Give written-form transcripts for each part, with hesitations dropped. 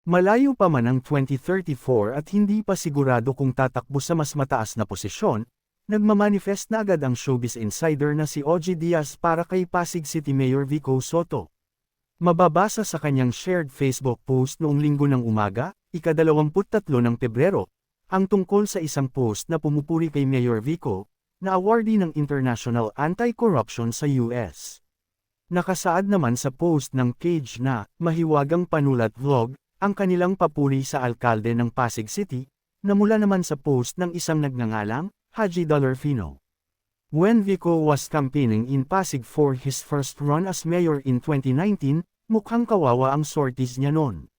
Malayo pa man ang 2034 at hindi pa sigurado kung tatakbo sa mas mataas na posisyon, nagmamanifest na agad ang showbiz insider na si Ogie Diaz para kay Pasig City Mayor Vico Sotto. Mababasa sa kanyang shared Facebook post noong Linggo ng umaga, ika-23 ng Pebrero, ang tungkol sa isang post na pumupuri kay Mayor Vico, na awardee ng International Anti-Corruption sa US. Nakasaad naman sa post ng page na, mahiwagang panulat vlog, ang kanilang papuri sa alkalde ng Pasig City, na mula naman sa post ng isang nagngangalang, Haji Dolorfino. When Vico was campaigning in Pasig for his first run as mayor in 2019, mukhang kawawa ang sorties niya noon.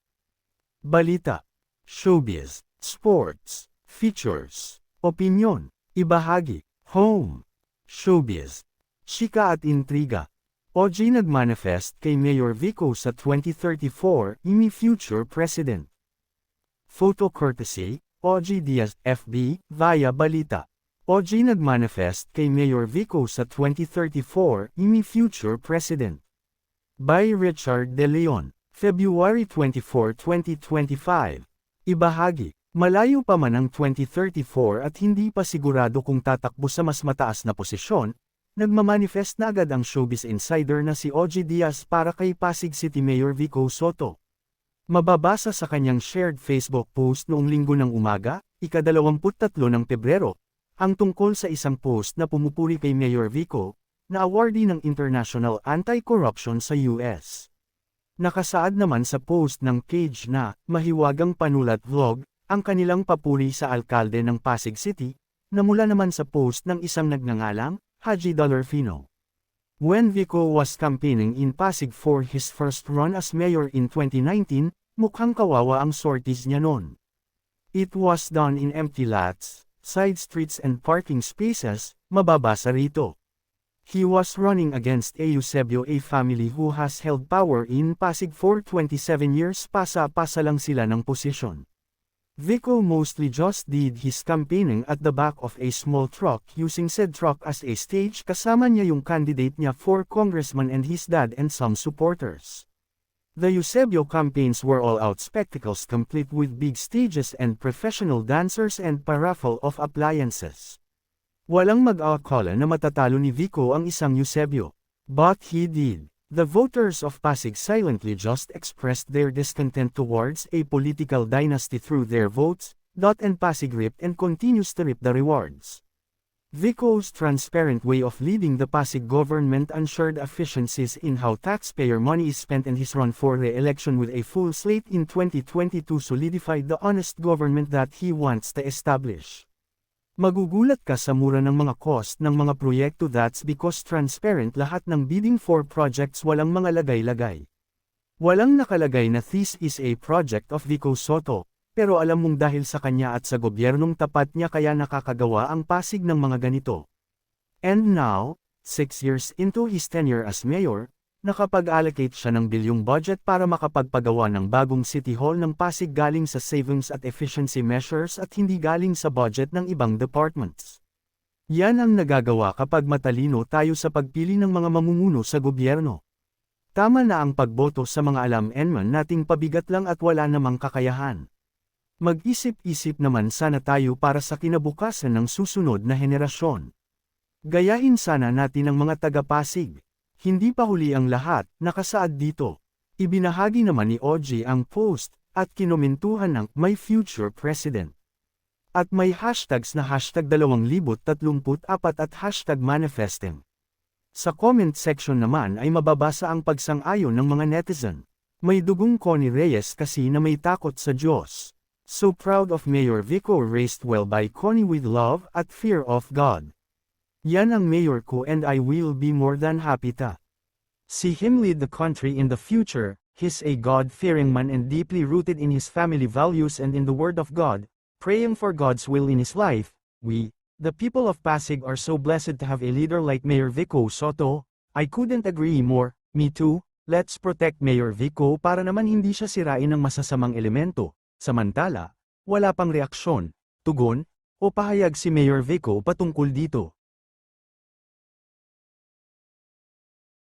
Balita, showbiz, sports, features, opinyon, ibahagi, home, showbiz, chika at intriga. Ogie nagmanifest kay Mayor Vico sa 2034, imi future president. Photo courtesy, Ogie Diaz, FB, via Balita. Ogie nagmanifest kay Mayor Vico sa 2034, imi future president. By Richard De Leon, February 24, 2025. Ibahagi, malayo pa man ang 2034 at hindi pa sigurado kung tatakbo sa mas mataas na posisyon, nagmamanifest na agad ang showbiz insider na si Ogie Diaz para kay Pasig City Mayor Vico Sotto. Mababasa sa kanyang shared Facebook post noong Linggo ng umaga, ika-23 ng Pebrero, ang tungkol sa isang post na pumupuri kay Mayor Vico, na awardee ng International Anti-Corruption sa US. Nakasaad naman sa post ng page na, mahiwagang panulat vlog, ang kanilang papuri sa alkalde ng Pasig City, na mula naman sa post ng isang nagngangalang, Haji Dolorfino. When Vico was campaigning in Pasig for his first run as mayor in 2019, mukhang kawawa ang sorties niya noon. It was done in empty lots, side streets and parking spaces, mababasa rito. He was running against a Eusebio, a family who has held power in Pasig for 27 years, pasa-pasa lang sila ng posisyon. Vico mostly just did his campaigning at the back of a small truck using said truck as a stage, kasama niya yung candidate niya for congressman and his dad and some supporters. The Eusebio campaigns were all-out spectacles complete with big stages and professional dancers and paraffle of appliances. Walang mag-aakala na matatalo ni Vico ang isang Eusebio. But he did. The voters of Pasig silently just expressed their discontent towards a political dynasty through their votes, and Pasig reaped and continues to reap the rewards. Vico's transparent way of leading the Pasig government ensured efficiencies in how taxpayer money is spent, and his run for re-election with a full slate in 2022 solidified the honest government that he wants to establish. Magugulat ka sa mura ng mga cost ng mga proyekto, that's because transparent lahat ng bidding for projects, walang mga lagay-lagay. Walang nakalagay na this is a project of Vico Sotto, pero alam mong dahil sa kanya at sa gobyernong tapat niya kaya nakakagawa ang Pasig ng mga ganito. And now, 6 years into his tenure as mayor, nakapag-allocate siya ng bilyong budget para makapagpagawa ng bagong City Hall ng Pasig galing sa savings at efficiency measures at hindi galing sa budget ng ibang departments. Yan ang nagagawa kapag matalino tayo sa pagpili ng mga mamumuno sa gobyerno. Tama na ang pagboto sa mga alam-enman nating pabigat lang at wala namang kakayahan. Mag-isip-isip naman sana tayo para sa kinabukasan ng susunod na henerasyon. Gayahin sana natin ang mga taga-Pasig. Hindi pa huli ang lahat, nakasaad dito. Ibinahagi naman ni Ogie ang post, at kinomentuhan ng My Future President. At may hashtags na hashtag 2034 at hashtag manifesting. Sa comment section naman ay mababasa ang pagsang-ayon ng mga netizen. May dugong Connie Reyes kasi na may takot sa Diyos. So proud of Mayor Vico, raised well by Connie with love at fear of God. Yan ang mayor ko and I will be more than happy to see him lead the country in the future. He's a God-fearing man and deeply rooted in his family values and in the Word of God, praying for God's will in his life. We, the people of Pasig, are so blessed to have a leader like Mayor Vico Sotto. I couldn't agree more. Me too. Let's protect Mayor Vico para naman hindi siya sirain ng masasamang elemento. Samantala, wala pang reaksyon, tugon, o pahayag si Mayor Vico patungkol dito.